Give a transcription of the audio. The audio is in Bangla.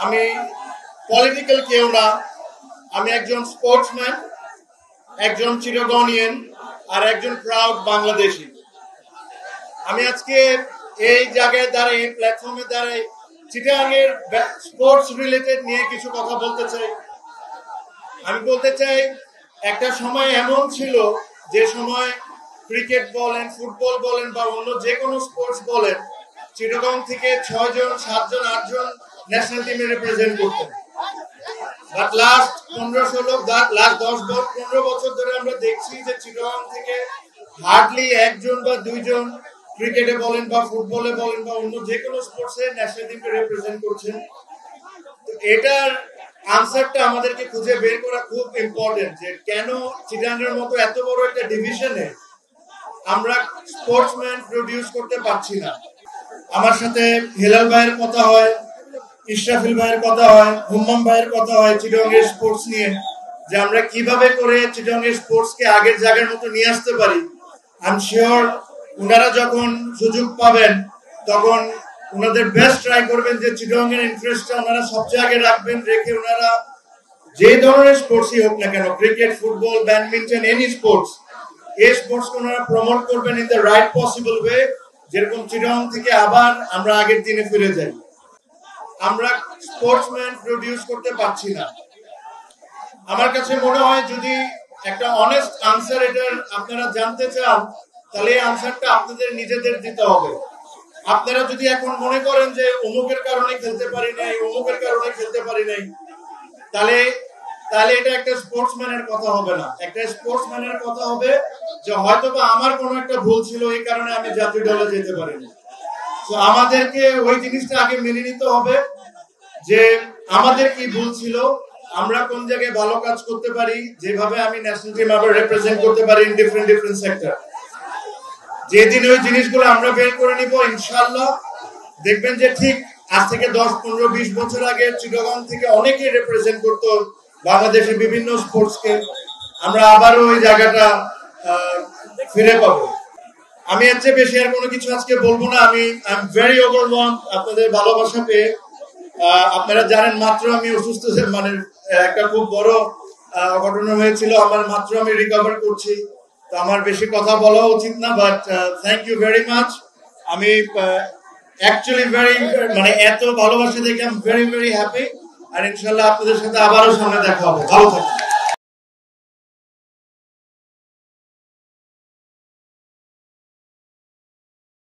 আমি পলিটিক্যাল কেউ না, আমি একজন স্পোর্টসম্যান, একজন চিরগনিয়ান আর একজন প্রাউড বাংলাদেশি। আমি আজকে এই জায়গায় দাঁড়িয়ে, প্ল্যাটফর্মে দাঁড়িয়ে চিটাগাংয়ের স্পোর্টস রিলেটেড নিয়ে কিছু কথা বলতে চাই। আমি বলতে চাই, একটা সময় এমন ছিল যে সময় ক্রিকেট বলেন, ফুটবল বলেন বা অন্য যে কোনো স্পোর্টস বলেন, চিটাগাং থেকে 6 জন, 7 জন, 8 জন ন্যাশনাল টিমে রিপ্রেজেন্ট করতেন। বাট লাস্ট 15 বছর ধরে আমরা দেখছি যে চিটাগাং থেকে হার্ডলি 1 জন বা 2 জন ক্রিকেটে বলেন বা ফুটবলে বলেন বা অন্য যে কোনো স্পোর্টসে ন্যাশনাল টিমকে রিপ্রেজেন্ট করছেন। এটার আনসারটা আমাদেরকে খুঁজে বের করা খুব ইম্পর্টেন্ট, যে কেন চিটাগাংয়ের মতো এত বড় একটা ডিভিশনে আমরা স্পোর্টসম্যান প্রডিউস করতে পারছি না। আমার সাথে হেলাল ভাইয়ের কথা হয়, ইশরাফিল ভাইয়ের কথা হয়, হুম্মাম ভাইয়ের কথা হয় চিটাগাংয়ের স্পোর্টস নিয়ে, যে আমরা কিভাবে করে চিটাগাংয়ের স্পোর্টসকে আগের জায়গার মতো নিয়ে আসতে পারি। আই এম শিওর ওনারা যখন সুযোগ পাবেন তখন ওনাদের বেস্ট ট্রাই করবেন যে চিটাগাংয়ের ইন্টারেস্টটা ওনারা সবচেয়ে আগে রাখবেন, রেখে ওনারা যে ধরনের স্পোর্টসই হোক না কেন, cricket, football, badminton, any sports, এই স্পোর্টসকে ওনারা প্রমোট করবেন in the right possible way, যেরকম চিটাগাং থেকে আবার আমরা আগের দিনে ফিরে যাই। আমরা স্পোর্টসম্যান প্রডিউস করতে পারছি না। আমার কাছে মনে হয় যদি একটা অনেস্ট আনসার এটার আপনারা জানতে চান, তাহলে এই আনসারটা আপনাদের নিজেদের দিতে হবে। আপনারা যদি এখন মনে করেন যে অমুকের কারণে খেলতে পারি নাই, অমুকের কারণে খেলতে পারি নাই, তাহলে এটা একটা স্পোর্টসম্যানের কথা হবে না। একটা স্পোর্টসম্যানের কথা হবে যে হয়তোবা আমার কোনো একটা ভুল ছিল, এই কারণে আমি জাতীয় দলে যেতে পারিনি। তো আমাদেরকে ওই জিনিসটা আগে মেনে নিতে হবে যে আমাদের কি ভুল ছিল, আমরা কোন জায়গায় ভালো কাজ করতে পারি, যেভাবে আমি ন্যাশনাল টিম আবার রিপ্রেজেন্ট করতে পারি ইন ডিফারেন্ট সেক্টর। যেদিন ওই জিনিসগুলো আমরা বের করে নিব, ইনশাআল্লাহ দেখবেন যে ঠিক আজ থেকে 10, 15, 20 বছর আগে চিটাগাং থেকে অনেকেই রিপ্রেজেন্ট করতো বাংলাদেশের বিভিন্ন স্পোর্টসকে। আমরা আবারও ওই জায়গাটা ফিরে পাবো। আমি এর চেয়ে বেশি আর কোনো কিছু আজকে বলবো না। আই এম ভেরি ওভারওয়েলমড আপনাদের ভালোবাসা পেয়ে। আপনারা জানেন মাত্র আমি অসুস্থ, মানে একটা খুব বড় ঘটনা হয়েছিল আমার, মাত্র আমি রিকভার করছি, তো আমার বেশি কথা বলা উচিত না। But thank you very much. আমি অ্যাকচুয়ালি মানে এত ভালোবাসা দেখে আই এম ভেরি হ্যাপি। আর ইনশাল্লাহ আপনাদের সাথে আবারও সামনে দেখা হবে। ভালো থাকুন।